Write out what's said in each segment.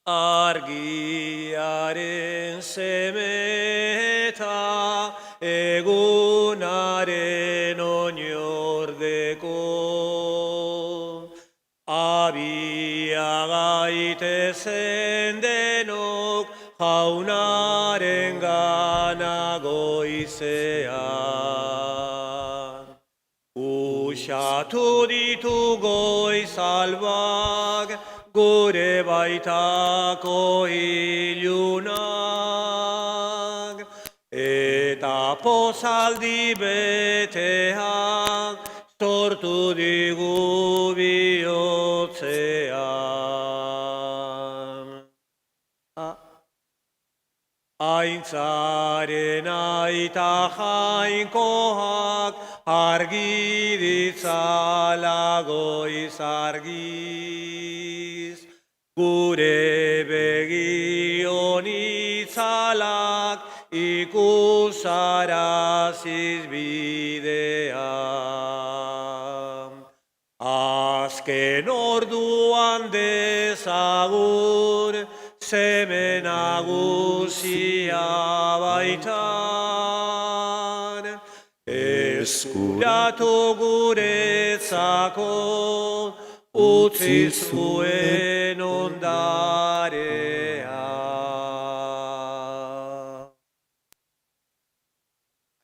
Argiaren semeta egunaren oinordeko. Abia gaitezen denok jaunaren gana goizean. Usatu ditu goiz albak, gure baitako ilunak, eta pozaldi beteak sortu digu bihotzean. Aintzaren aita jainkoak argi ditzala goiz argiz, gure begi honitzalak ikusaraziz bidea. Azken orduan dezagun seme nagusia baitan, eskuratu guretzako utzi zuen ondarea.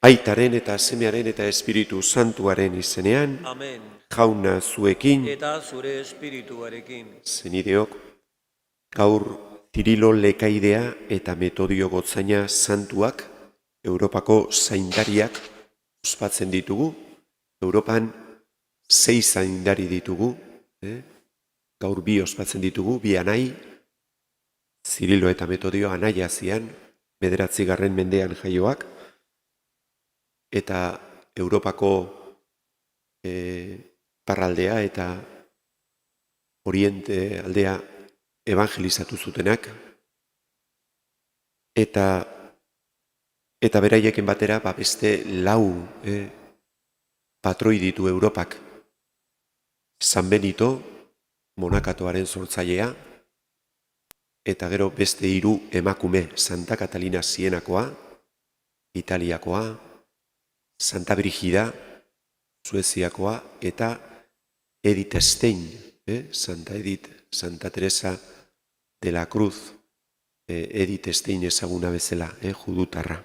Aitaren eta Semearen eta Espiritu Santuaren izenean, Amen. Jauna zuekin, Eta zure espirituarekin. zenideok, gaur Zirilo Lekaidea eta Metodio Gotzaina santuak, Europako zaindariak ospatzen ditugu. Europan 6 zaindari ditugu, gaur 2 ospatzen ditugu, 2 anai, Zirilo eta Metodio anaia zian, 9. mendean jaioak, eta Europako parraldea eta Oriente aldea evangelizatu zutenak, eta beraiekin batera beste 4 patroi ditu Europak. San Benito, monakatoaren sortzailea, eta gero beste 3 emakume, Santa Catalina Sienakoa, Italiakoa, Santa Brigida, Sueziakoa, eta Edith Stein, Santa Edith, Santa Teresa de la Cruz, Edith Stein ezaguna bezala, judutarra.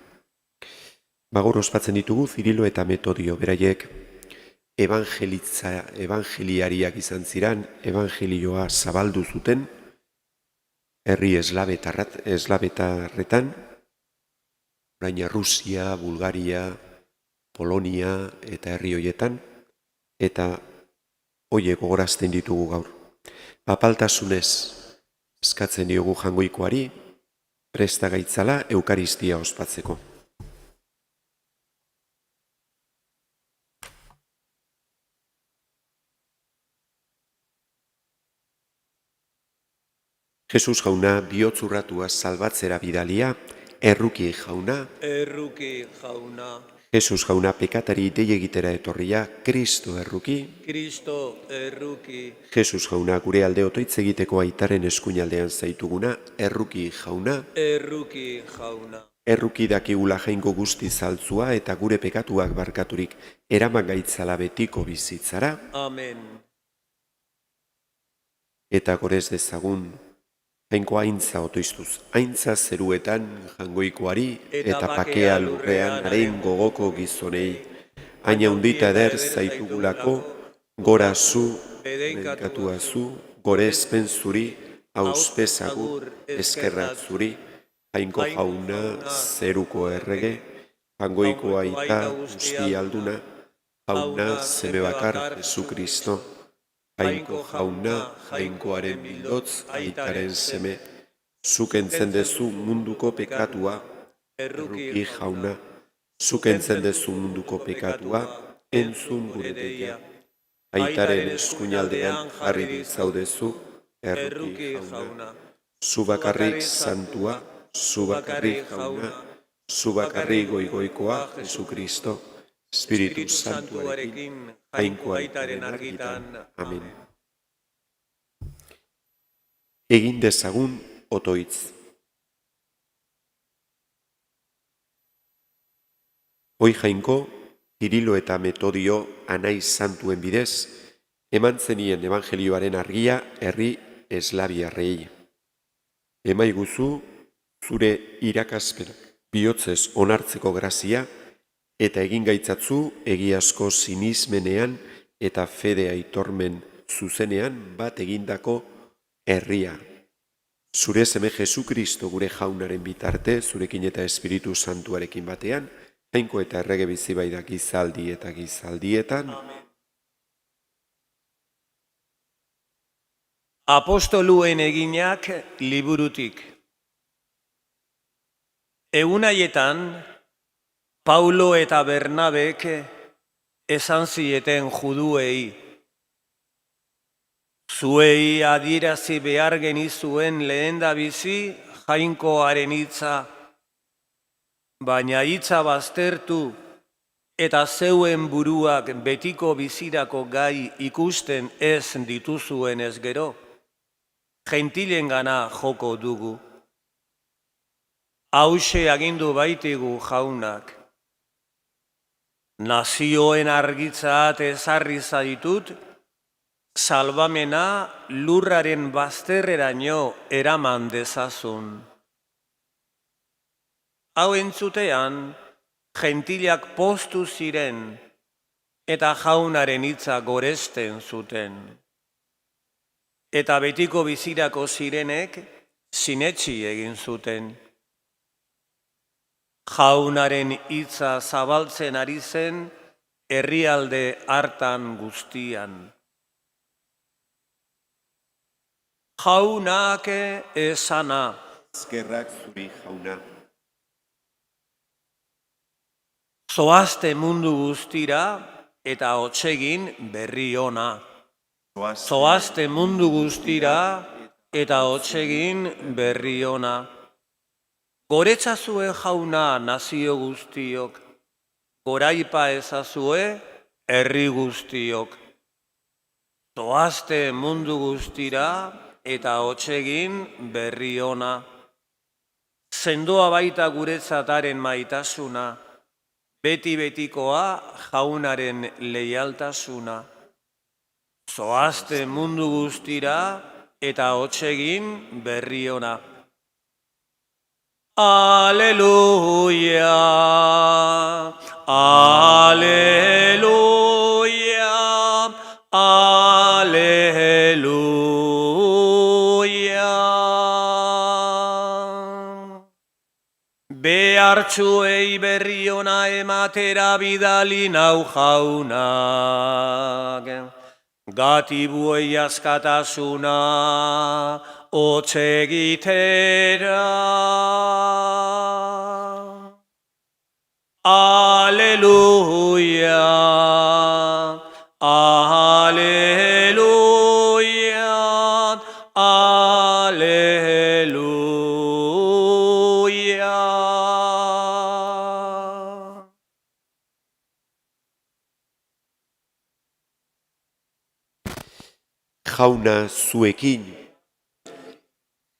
Gaur ospatzen ditugu Zirilo eta Metodio, beraiek evangeliariak izan ziren, evangelioa zabaldu zuten, herri eslabetarretan, orain Rusia, Bulgaria, Polonia eta herri hoietan, eta hoiek gogorazten ditugu gaur. Papaltasunez eskatzen diogu Jangoikoari, presta gaitzala Eukaristia ospatzeko. Jesus jauna bihotzurratua salbatzera bidalia, erruki jauna. Erruki jauna. Jesus jauna pekatari dei egitera etorria, Kristo erruki. Kristo erruki. Jesus jauna gure alde otoitz egiteko aitaren eskuinaldean zaituguna, erruki jauna. Erruki jauna. Erruki dakigula jainko guzti zaltzua eta gure pekatuak barkaturik eraman gaitzala betiko bizitzara. Amen. Eta gorez dezagun, jainko aintza otoiztuz, aintza zeruetan Jangoikoari eta pakea lurrean haren gogoko gizonei, aina undita eder zaitugulako, gora zu, benkatua zu, gorezpen zuri, auspezagur, eskerrak zuri, jainko jauna, zeruko errege, Jangoiko aita, guzti alduna, jauna, zeme bakar, Jesu Kristo, jainko jauna, jainkoaren bildotz, aitaren seme, zuk entzen dezu munduko pekatua, erruki jauna, zuk entzen dezu munduko pekatua, entzun gure deia. Aitaren eskuinaldean jarri dizaudezu, erruki jauna, zu bakarrik santua, zu bakarrik jauna, zu bakarrik goigoikoa, Jesu Kristo, Espiritu Santuarekin, jainko aitaren argitan. Amen. Egin dezagun otoitz. Hoi jainko, Kirilo eta Metodio anaiz santuen bidez, eman zenien evangelioaren argia herri eslabiarrei. Emaiguzu zure irakaspenak bihotzez onartzeko grazia eta egin gaitzatzu egiazko sinismenean eta fede aitormen zuzenean bat egindako herria. Zure seme Jesu Kristo gure jaunaren bitarte, zurekin eta Espiritu Santuarekin batean, jainko eta errege bizi baida gizaldi eta gizaldietan. Apostoluen eginak liburutik. Egunaietan, Paulo eta Bernabek esan zieten juduei, zuei adierazi behar genizuen lehendabizi jainkoaren hitza, baina hitza baztertu eta zeuen buruak betiko bizirako gai ikusten ez dituzuen ez gero, gentilengana joko dugu. Hauxe agindu baitigu jaunak. Nazioen argitzat ezarri zaitut, salbamena lurraren bazterreraino eraman dezazun. Hau entzutean, gentilak poztu ziren eta jaunaren hitza goresten zuten. Eta betiko bizirako zirenek sinetsi egin zuten. Jaunaren hitza zabaltzen ari zen herrialde hartan guztian. Jaunak esana. Eskerrak zuri jauna. Zoazte mundu guztira eta hotsegin berri ona. Zoazte mundu guztira eta hotsegin berri ona. Goretzazue jauna nazio guztiok, goraipa ezazue herri guztiok. Zoazte mundu guztira eta hotsegin berri ona. Sendoa baita guretzataren maitasuna, beti-betikoa jaunaren leialtasuna. Zoazte mundu guztira eta hotsegin berri ona. Aleluia, aleluia, aleluia. Behartzuei berri ona ematera bidali nau jaunak, gatibuei askatasuna hotz egitera. Aleluia, aleluia, aleluia. Jauna zuekin.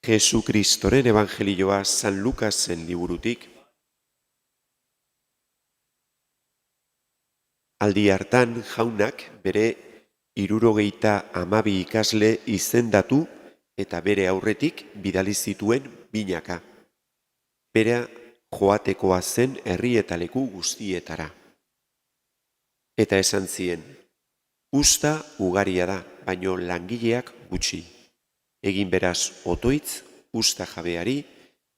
Jesu Kristoren evangelioa San Lukasen liburutik. Aldi hartan jaunak bere 72 ikasle izendatu eta bere aurretik bidali zituen binaka. Bera joatekoa zen herri eta leku guztietara. Eta esan zien, usta ugaria da, baino langileak gutxi. Egin beraz otoitz usta jabeari,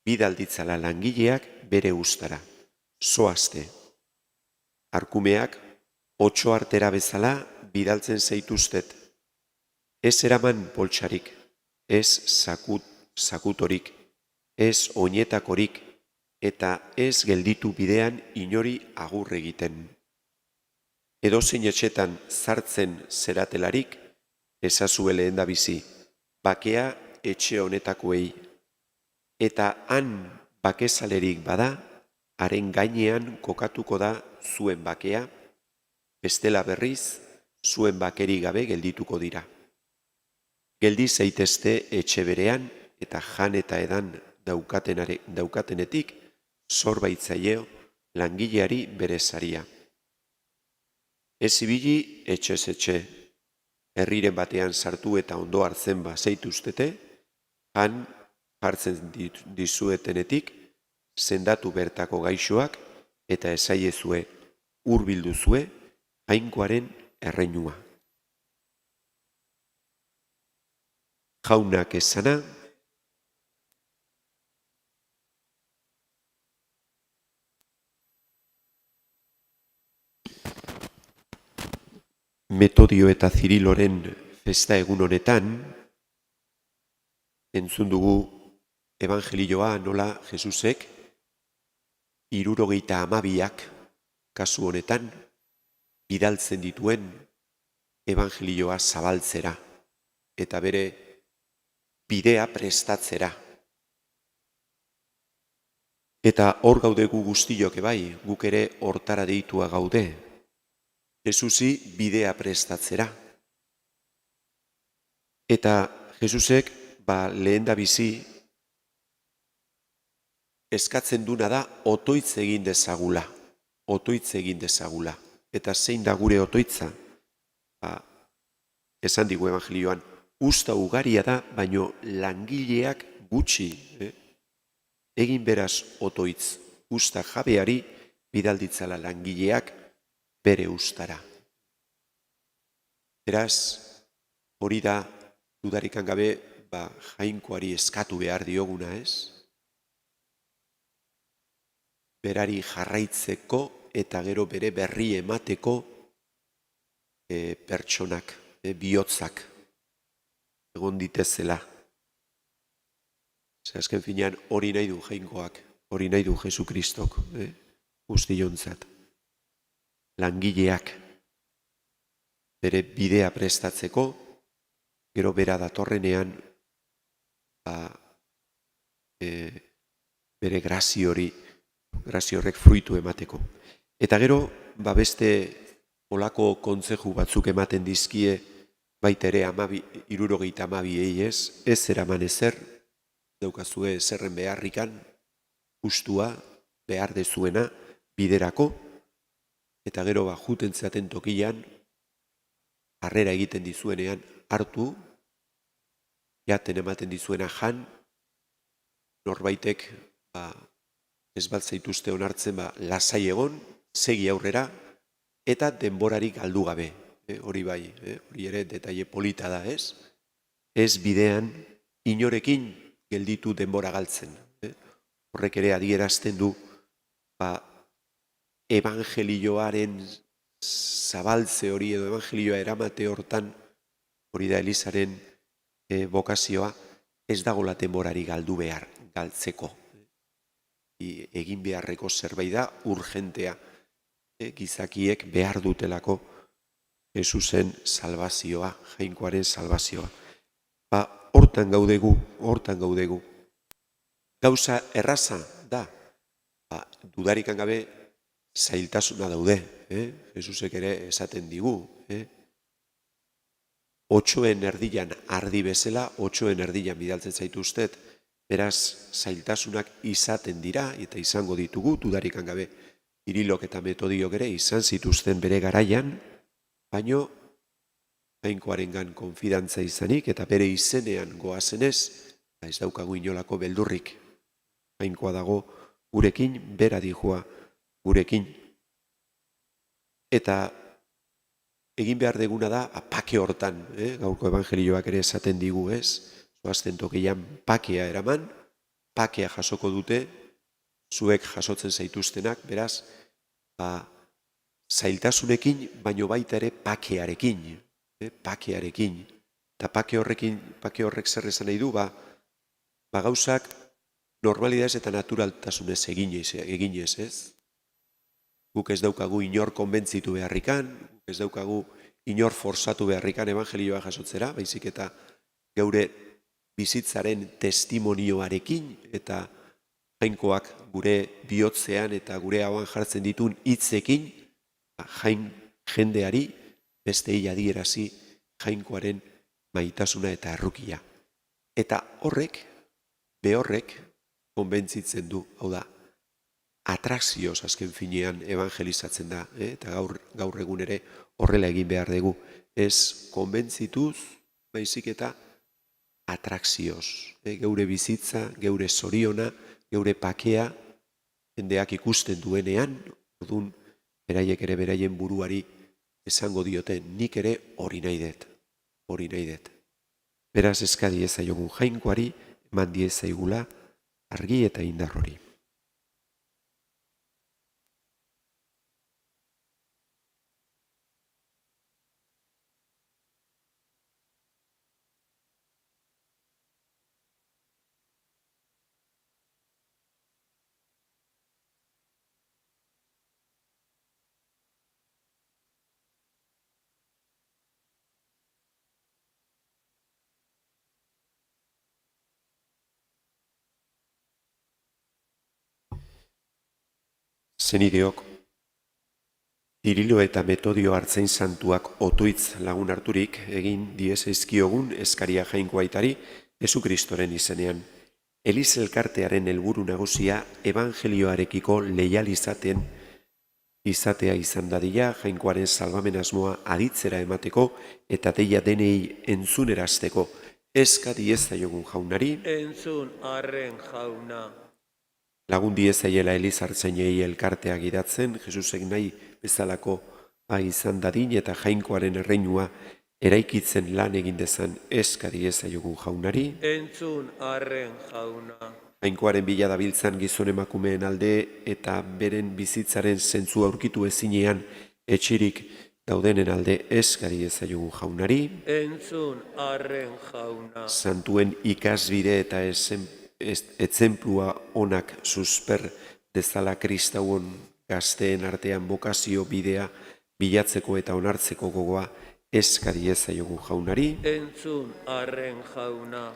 bidalditzala langileak bere ustara. Zoazte. Arkumeak 8 artera bezala bidaltzen zaituztet. Ez eraman poltsarik, ez sakutorik, ez oinetakorik, eta ez gelditu bidean inori agur egiten. Edozein etxetan sartzen zeratelarik, ezazue lehendabizi, bakea etxe honetakoei. Eta han bakezalerik bada, haren gainean kokatuko da zuen bakea, bestela berriz, zuen bakeri gabe geldituko dira. Geldi zaitezte etxe berean eta jan eta edan daukatenetik, zorbaitzaileo langileari bere saria. Ez ibili etxez etxe, herriren batean sartu eta ondo hartzen bazeituztete, han jartzen dizuetenetik, sendatu bertako gaixoak eta esaiezue hurbilduzue jainkoaren erreinua. Jaunak esana, Metodio eta Ziriloren festa egun honetan, entzun dugu evangelioa nola Jesusek 72 kasu honetan bidaltzen dituen evangelioa zabaltzera eta bere bidea prestatzera. Eta hor gaude gu guztiok bai, guk ere hortara deitua gaude. Jesusi bidea prestatzera. Eta Jesusek lehen da bizi eskatzen duna da otoitz egin dezagula. Otoitz egin dezagula. Eta zein da gure otoitza? Esan digu evangelioan, usta ugaria da, baino langileak gutxi. Egin beraz otoitz, usta jabeari bidalditzala langileak bere ustara. Beraz, hori da dudarikan gabe jainkoari eskatu behar dioguna, ez? Berari jarraitzeko eta gero bere berri emateko pertsonak, bihotzak egon ditezela. Azken finean hori nahi du jainkoak, hori nahi du Jesukristok, guztiontzat. Langileak bere bidea prestatzeko, gero bera datorrenean bere grazio horrek fruitu emateko. Eta gero, beste olako kontzeju batzuk ematen dizkie, baita ere 72 ez eraman ezer, daukazue zerren beharrikan, ustua, behar dezuena, biderako, eta gero juten zaten tokian, harrera egiten dizuenean hartu, jaten ematen dizuena jan, norbaitek ez bat zaituzte onartzen lasai egon, segi aurrera, eta denborarik galdu gabe. Hori bai, hori ere detaile polita da, ez? Ez bidean inorekin gelditu denbora galtzen. Horrek ere adierazten du evangelioaren zabaltze hori edo evangelioa eramate hortan, hori da Elizaren bokazioa, ez dagoela denborari galdu behar, galtzeko. Egin beharreko zerbait da urgentea, gizakiek behar dutelako Jesusen salbazioa, jainkoaren salbazioa. Hortan gaudegu. Gauza erraza da, dudarikan gabe zailtasuna daude, Jesusek ere esaten digu. 8 erdian ardi bezala, 8 erdian bidaltzen zaituztet, beraz zailtasunak izaten dira eta izango ditugu, dudarikan gabe Zirilok eta Metodiok ere izan zituzten bere garaian, baino jainkoarengan konfidantza izanik eta bere izenean goazenez, ez daukagu inolako beldurrik. Jainkoa dago gurekin, bera dijoa gurekin. Eta egin behar deguna da, pake hortan, gaurko evangelioak ere esaten digu, ez? Zoazten tokian pakea eraman, pakea jasoko dute, zuek jasotzen zaituztenak, beraz, zailtasunekin, baino baita ere pakearekin. Eta pake horrek zer esan nahi du, gauzak normalidadez eta naturaltasunez eginez, ez? Guk ez daukagu inor konbentzitu beharrikan, ez daukagu inor forzatu beharrikan evangelioa jasotzera, baizik eta geure bizitzaren testimonioarekin eta jainkoak gure bihotzean eta gure hauan jartzen ditun hitzekin jendeari beste adierazi jainkoaren maitasuna eta errukia. Eta horrek behorrek konbentzitzen du, hau da, atrakzioz azken finean evangelizatzen da, eta gaur egun ere horrela egin behar dugu. Ez konbentzituz, baizik eta atrakzioz. Geure bizitza, geure zoriona, geure pakea, jendeak ikusten duenean, orduan, beraiek ere beraien buruari esango diote, nik ere hori nahi dut, hori nahi dut. Beraz eskadi ezaiogun jainkoari, eman diezaigula argi eta indar hori. Zenideok, Zirilo eta Metodio Artzain Santuak otoitz lagun harturik egin diezaizkiogun eskaria jainko aitari Jesukristoren izenean. Eliz elkartearen helburu nagusia evangelioarekiko leial izatea izan dadila jainkoaren salbamen asmoa aditzera emateko eta deia denei entzunerazteko. Eska diezaiogun jaunari, entzun arren jauna. lagun diezaiela Eliz Artzainei elkartea gidatzen, Jesusek nahi bezalako izan dadin eta jainkoaren erreinua eraikitzen lan egin dezan eska diezaiogun jaunari. Entzun arren jauna. Jainkoaren bila dabiltzan gizon emakumeen alde eta beren bizitzaren zentzu aurkitu ezinean etxirik daudenen alde eska diezaiogun jaunari. Entzun arren jauna. Santuen ikasbide eta etzenplua onak susper dezala kristauon gazteen artean bokazio bidea bilatzeko eta onartzeko gogoa eska diezaiogun jaunari. Entzun arren jauna.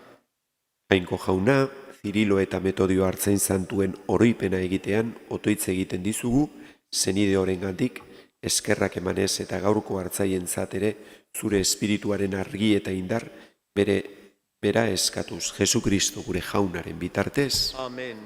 Jainko jauna, Zirilo eta Metodio Artzain Santuen oroipena egitean otoitz egiten dizugu, zenide horengandik eskerrak emanez eta gaurko hartzaientzat ere zure espirituaren argi eta indar bera eskatuz Jesukristo gure jaunaren bitartez. Amen.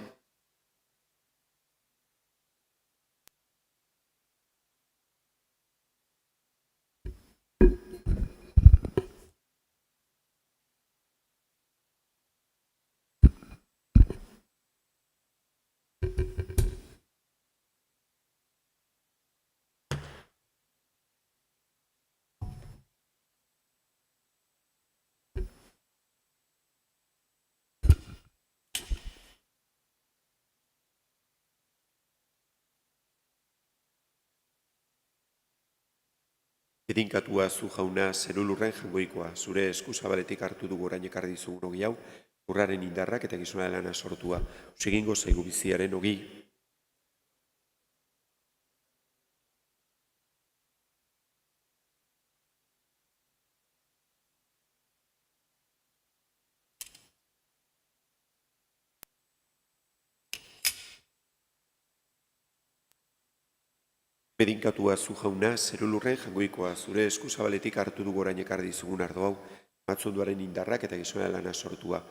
Edinkatua zu jauna zerulurren jangoikoa, zure eskuzabaletik hartu dugu orain ekarri dizugun ogi hau, urraren indarrak eta gizona lana sortua, usegingo zaigu biziaren ogi. Bedinkatua zu jauna, zerulurren jangoikoa, zure eskuzabaletik hartu dugu orain ekarri dizugun ardo hau, matzonduaren indarrak eta gizona lana sortua,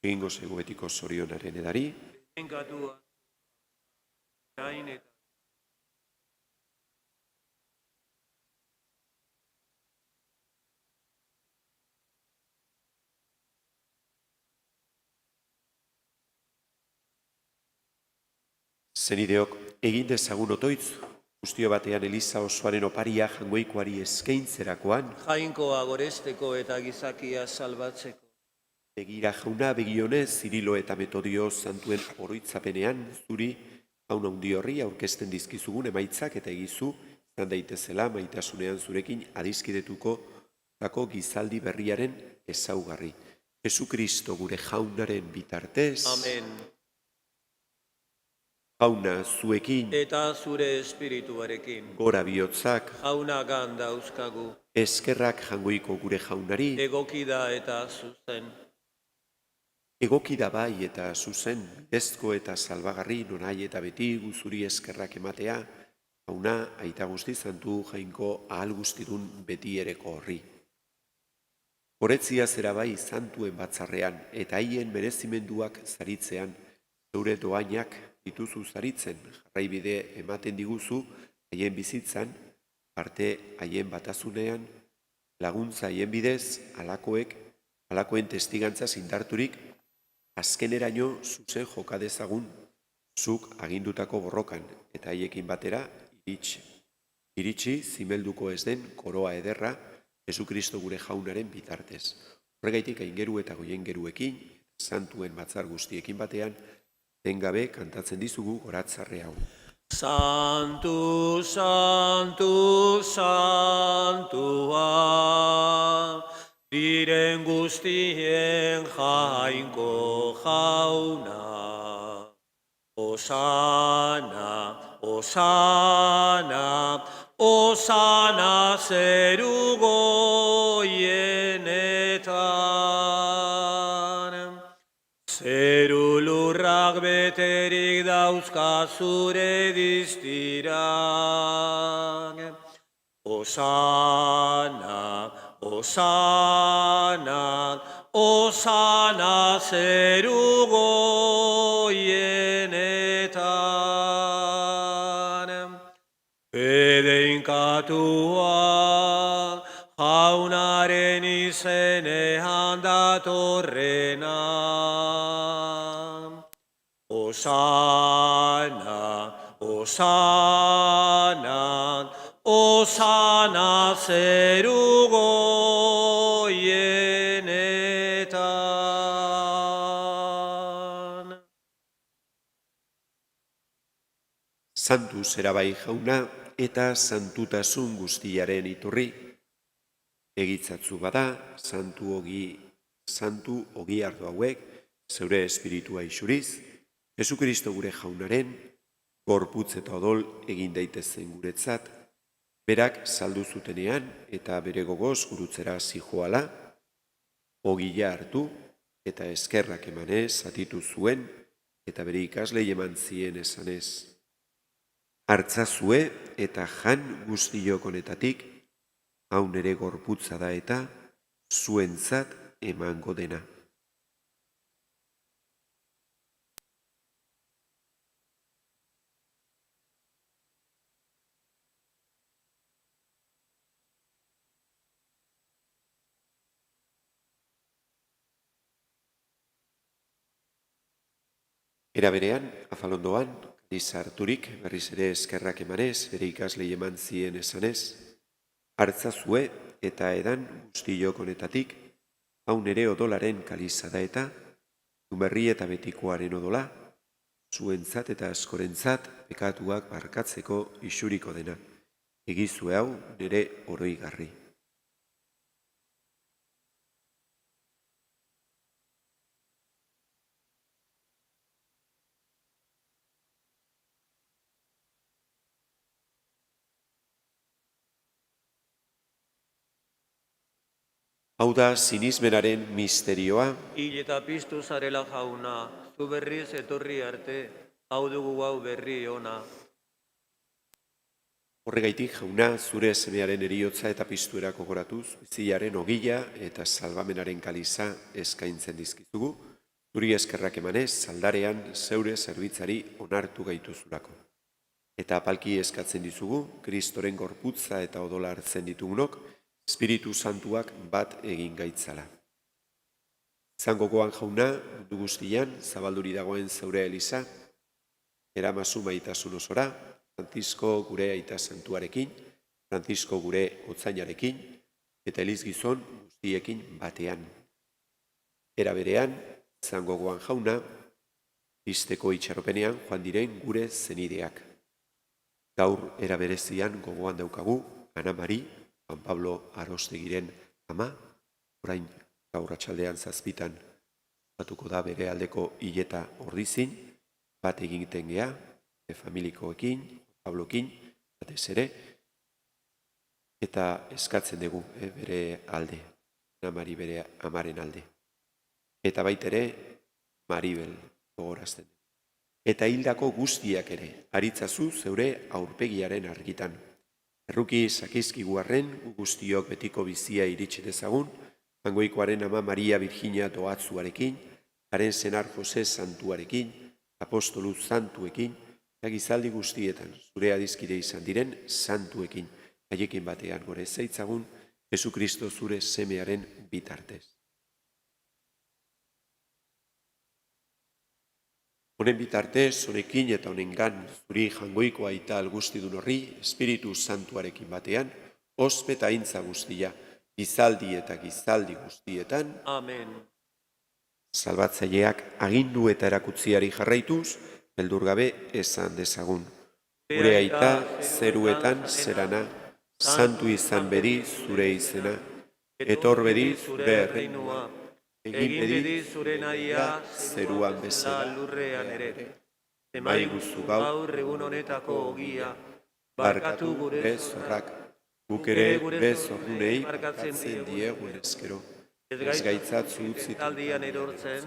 egingo zaigu betiko zorionaren edari. Enkatua. Nain eta Zenideok, egin dezagun otoitz, guztio batean Eliza osoaren oparia jangoikoari eskaintzerakoan, jainkoa goresteko eta gizakia salbatzeko. begira jauna begionez, Zirilo eta Metodio Santuen oroitzapenean, zuri jaun handi horri aurkezten dizkizugun emaitzak eta egizu, izan daitezela maitasunean zurekin adizkidetuko dako gizaldi berriaren ezaugarri. Jesukristo gure jaunaren bitartez, Amen. jauna zuekin, Eta zure espirituarekin. gora bihotzak, Jaunagan dauzkagu. eskerrak jangoiko gure jaunari, Egokida eta zuzen. egokida bai eta zuzen, bidezko eta salbagarri nonai eta beti guzuri eskerrak ematea, jauna aita guzti zantu jainko ahal guztidun beti ereko horri. Horetzia zera bai santuen batzarrean, eta haien merezimenduak zaritzean, zeure doainak dituzu zaritzen, jarraibide ematen diguzu, haien bizitzan, parte haien batasunean, laguntza haien bidez, halakoen testigantza indarturik, azkeneraino zuzen joka dezagun, zuk agindutako borrokan, eta haiekin batera iritsi zimelduko ez den koroa ederra, Jesu Kristo gure jaunaren bitartez. Horregaitik aingeru eta goiengeruekin, santuen batzar guztiekin batean, tengabe kantatzen dizugu goratzarre hau. Santu, santu, santua, diren guztien jainko jauna. Osana, osana, osana zeru goienetan. Zeru lurrak beterik dauzka zure diztirak. Osana, osana, osana zeru goienetan. Bedeinkatua jaunaren izenean datorrena. Osana, osana, osana zeru goienetan. Santu zera bai jauna eta santutasun guztiaren iturri. Egitzatzu bada, santu ogi ardo hauek, zeure espiritua isuriz, Jesu Kristo gure jaunaren, gorputz eta odol egin daitezen guretzat, berak saldu zutenean eta bere gogoz gurutzera zijoala, ogila hartu eta eskerrak emanez zatitu zuen eta bere ikaslei eman zien esanez. Hartzazue eta jan guztiok honetatik, hau nere gorputza da eta zuentzat emango dena. Era berean, afalondoan, kaliza harturik, berriz ere eskerrak emanez, bere ikaslei eman zien esanez, hartzazue eta edan guztiok honetatik, hau nere odolaren kaliza da eta, berri eta betikoaren odola, zuentzat eta askorentzat pekatuak barkatzeko isuriko dena. Egizue hau nere oroigarri. Hau da sinismenaren misterioa, Hil eta piztu zarela jauna, zu berriz etorri arte, hau dugu hau berri ona. horregaitik jauna zure semearen eriotza eta piztuera gogoratuz, biziaren ogila eta salbamenaren kaliza eskaintzen dizkizugu, zuri eskerrak emanez, saldarean zeure zerbitzari onartu gaituzulako. Eta apalki eskatzen dizugu, Kristoren gorputza eta odola hartzen ditugunok, Espiritu Santuak bat egin gaitzala. Zangokoan jauna, mundu guztian, zabalduri dagoen zeure eliza, eramazu maitasun osora, Francisco gure aita santuarekin, Francisco gure otzainarekin, eta eliz gizon guztiekin batean. Era berean, zangokoan jauna, pizteko itxaropenean joan diren gure zenideak. Gaur era berezian gogoan daukagu, Ana Mari, Juan Pablo Arostegiren ama, orain gaur atxaldean 7 batuko da bere aldeko hileta ordizin, bat egiten gea, familikoekin, Pablokin, batez ere, eta eskatzen dugu bere alde, Ana Mari bere amaren alde. Eta baitere, Maribel gogorazten. Eta hildako guztiak ere, aritzazu zeure aurpegiaren argitan. Erruki sakizkigu arren, guztiok betiko bizia iritsi dezagun, Jainkoaren ama Maria Virginia Doatzuarekin, haren senar Jose Santuarekin, apostolu santuekin, eta gizaldi guztietan, zure adiskide izan diren santuekin, haiekin batean gore zaitzagun, Jesukristo zure semearen bitartez. Honen bitartez, honekin eta honengan, zuri jangoiko aita algustidun horri, Espiritu Santuarekin batean, ospe eta aintza guztia, gizaldi eta gizaldi guztietan, Amen. salbatzaileak agindu eta erakutziari jarraituz, beldur gabe esan dezagun. Gure aita zeruetan zerana, santu izan bedi zure izena, etor bedi zure erreinua, egin bedi zure nahia zeruan bezala lurrean ere. Emai guzu gaur egun honetako ogia, barkatu gure zorrak, guk ere gure zorrunei barkatzen diegun ezkero. Ez gaitzatzu utzi aldian erortzen,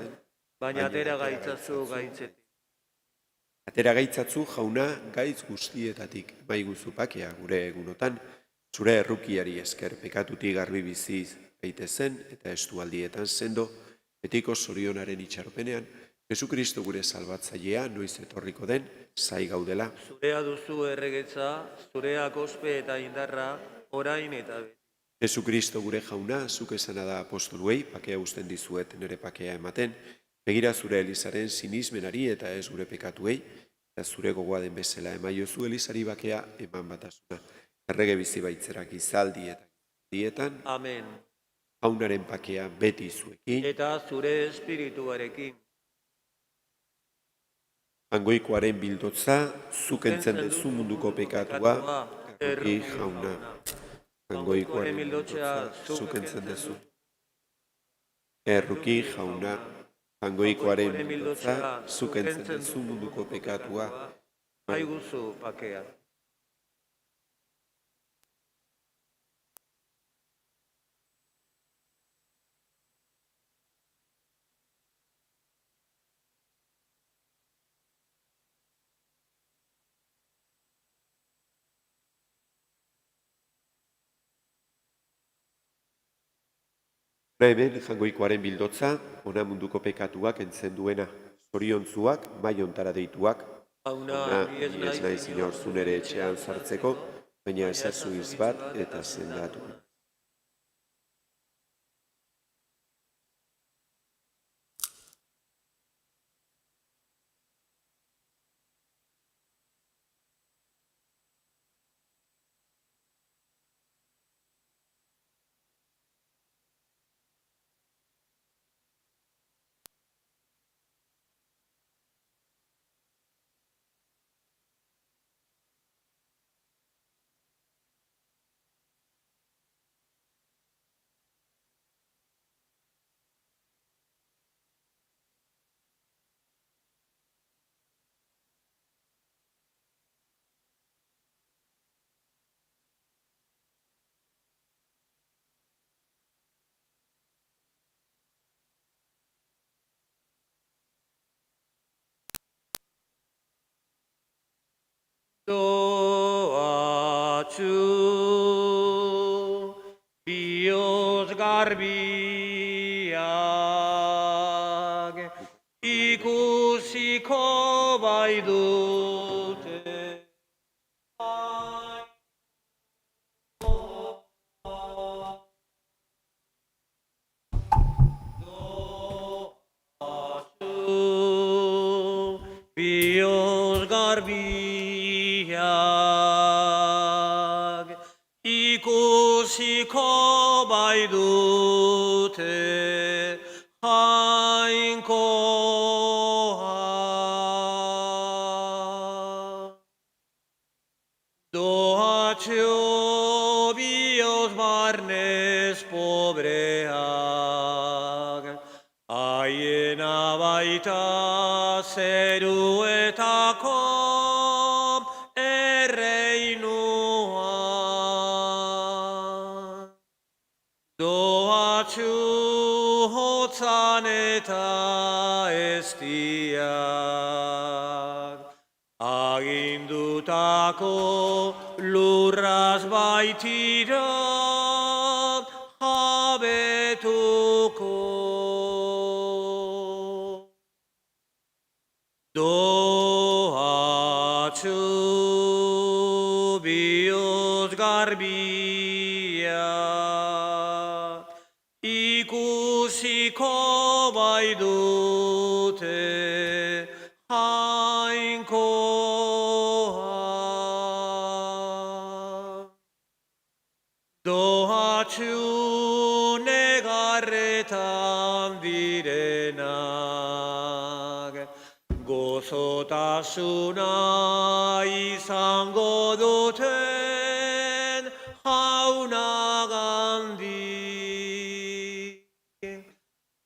baina atera gaitzazu gaitzetik. Atera gaitzatzu jauna gaitz guztietatik, bai guzu pakea gure egunotan, zure errukiari esker pekatutik garbi biziz gaitezen eta estualdietan sendo, betiko zorionaren itxaropenean, Jesukristo gure salbatzailea noiz etorriko den, zai gaudela. Zurea duzu erregetza, zureak ospe eta indarra, orain eta beti. Jesukristo gure jauna, zuk esana da apostoluei, pakea usten dizuet nire pakea ematen, begira zure Elizaren sinismenari eta ez gure pekatuei, eta zure gogoa den bezala emaiozu Elizari bakea eman batasuna. Errege bizi baitzerak izaldi eta dietan, Amen. jaunaren pakea beti zuekin, Eta zure espirituarekin. Hangoikoaren bildotza, zuk entzen dezu munduko pekatua, erruki jauna. Hangoikoaren bildotza, zuk entzen dezu. Erruki jauna. Hangoikoaren bildotza, zuk entzen dezu munduko pekatua. Haiguzu pakea. Hemen jangoikoaren bildotza, ona munduko pekatuak entzen duena. Zoriontzuak, maiontara deituak. Hauna, Ez naiz inorzun ere etxean sartzeko, baina ezazu bat eta zendatu. Doatzu, bioz garbiak, ikusiko bai dute. Doatzu, bioz garbiak, ikusiko bai dute jainkoa. Doatxo bioz barnez pobreak, aiena baita zeruetako erreinua. Doatxu hotzan eta estiak, agindutako lurraz baitira jabetu dohatxu bihotz garbia, ikusiko baidute jainkoa. Dohatxu negarretan direnak, gozotasuna izango duten jaunagandik.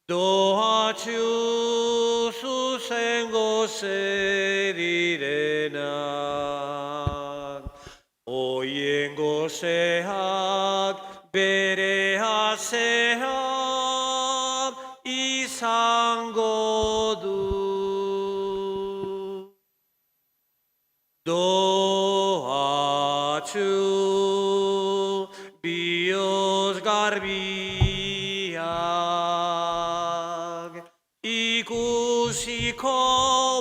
Dohatxu zuzengo direnak, oien gozeak bere haseak izango du. Dohatxu bihotz garbiak, ikusiko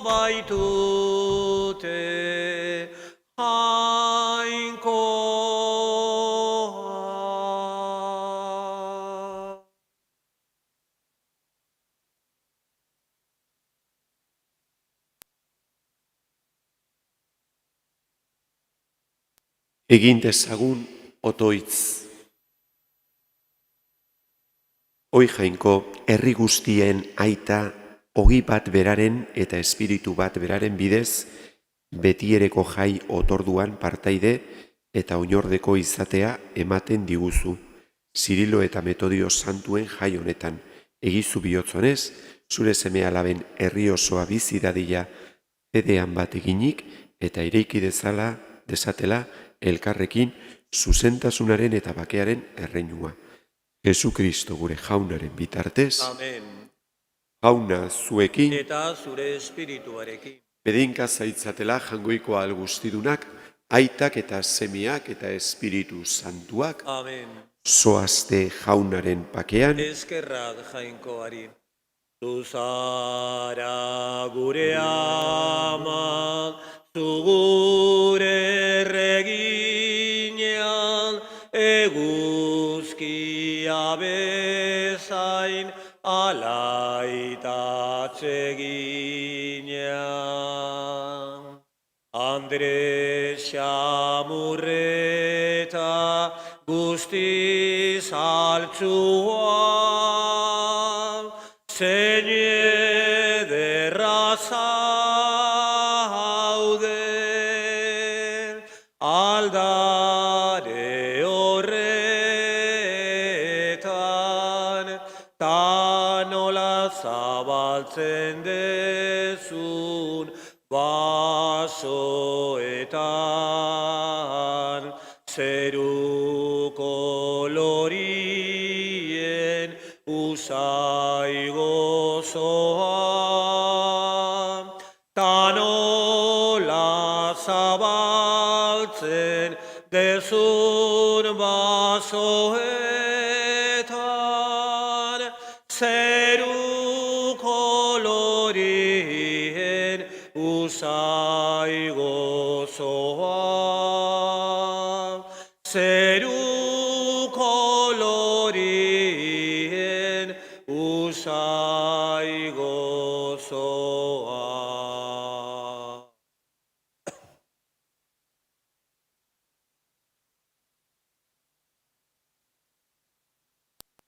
baitute jainkoa. Egin dezagun otoitz. Hoi jainko, herri guztien aita, ogi bat beraren eta espiritu bat beraren bidez, betiereko jai otorduan partaide eta oinordeko izatea ematen diguzu. Zirilo eta Metodio santuen jai honetan, egizu bihotzonez, zure seme alaben herri osoa bizi dadila fedean bat eginik eta ireiki desatela elkarrekin zuzentasunaren eta bakearen erreinua. Jesu Kristo gure jaunaren bitartez, Amen. jauna zuekin, Eta zure espirituarekin. bedinka zaitzatela jangoiko algustidunak, aitak eta semiak eta espiritu santuak, Amen. zoazte jaunaren pakean, Eskerrak jainkoari. Zu zara gure ama, zu gure erreginean, eguzkia bezain alaitatze ginean. Andre xamurreta guztiz altzua, zein ederra zaude, aldare horretan, ta nola zabaltzen dezun basoetan, zeruko lorien usai gozoa, ta nola zabaltzen dezun basoetan, zeruko lorien usai gozoa, zeruko lorien usai